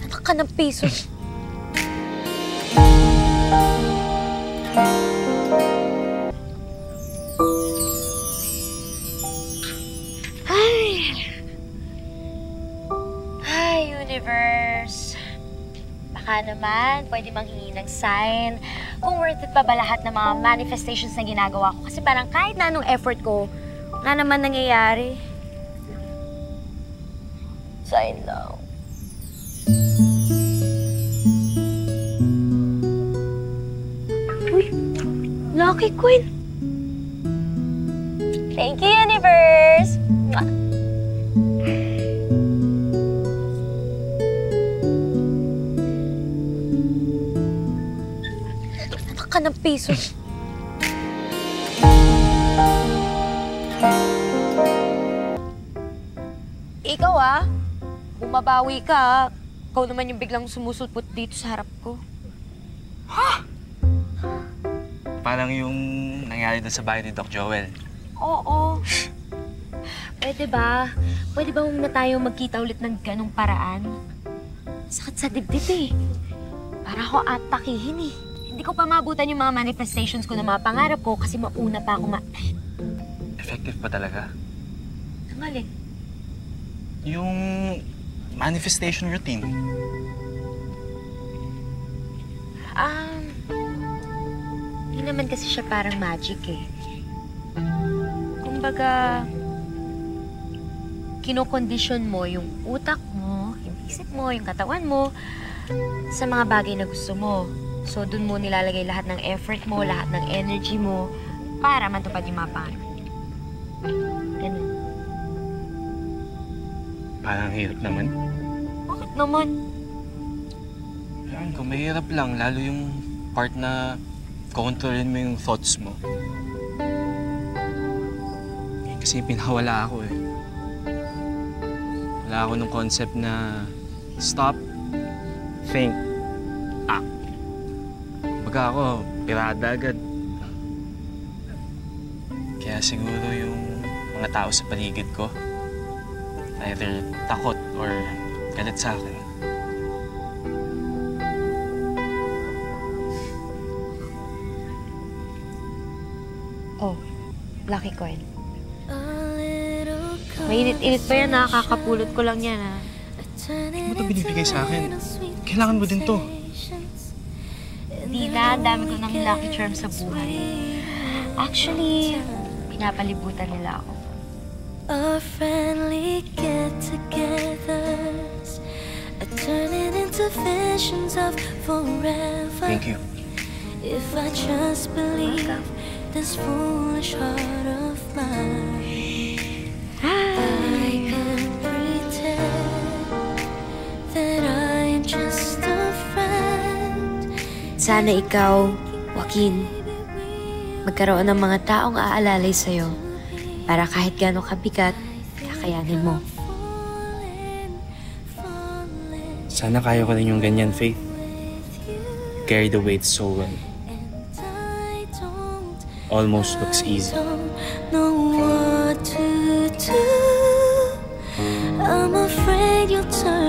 Anak ka ng piso. Hi, universe. Baka naman, pwede manghingi ng sign kung worth it pa ba lahat ng mga manifestations na ginagawa ko. Kasi parang kahit na anong effort ko, wala naman nangyayari. Sign lang. Uy, Lucky Queen. Thank you, universe. Anak ka ng piso. Ikaw bumabawi ka. Ikaw naman yung biglang sumusulpot dito sa harap ko. Ha? Parang yung nangyari doon sa bahay ni Doc Joel. Oo. Pwede ba? Pwede ba huwag na tayo magkita ulit ng ganong paraan? Sakit sa dibdib Para ako atakihin Hindi ko pa maabutan yung mga manifestations ko na mga pangarap ko kasi mauna pa ako Effective pa talaga? Ang alin? Yung manifestation routine. Hindi naman kasi siya parang magic Kumbaga, kinokondisyon mo yung utak mo, yung isip mo, yung katawan mo sa mga bagay na gusto mo. So, dun mo nilalagay lahat ng effort mo, lahat ng energy mo para matupad yung mga pangarap. Ganun. Parang hirap naman. Bakit naman? Alam ko, mahirap lang. Lalo yung part na kontrolin mo yung thoughts mo. Kasi pinawala ako Wala ako ng concept na stop, think, act. Baga ako, pirada agad. Kaya siguro yung mga tao sa paligid ko, either takot or galit sa akin. Oh, Lucky Coin. Mainit-init pa yan, nakakapulot ko lang yan, Hindi mo ito binibigay sa akin. Kailangan mo din to. Hindi na, dami ko ng lucky charm sa buhay. Actually, pinapalibutan nila ako. Our friendly get-togethers are turning into visions of forever. Thank you. If I just believe this foolish heart of mine, I can pretend that I'm just a friend. Sana ikaw, Joaquin, magkaroon ng mga taong aalalay sa'yo para kahit gano'ng kabigat, kakayanin mo. Sana kaya ko rin yung ganyan, Faith. Carry the weight so well. Almost looks easy. Know what to do. I'm afraid you'll turn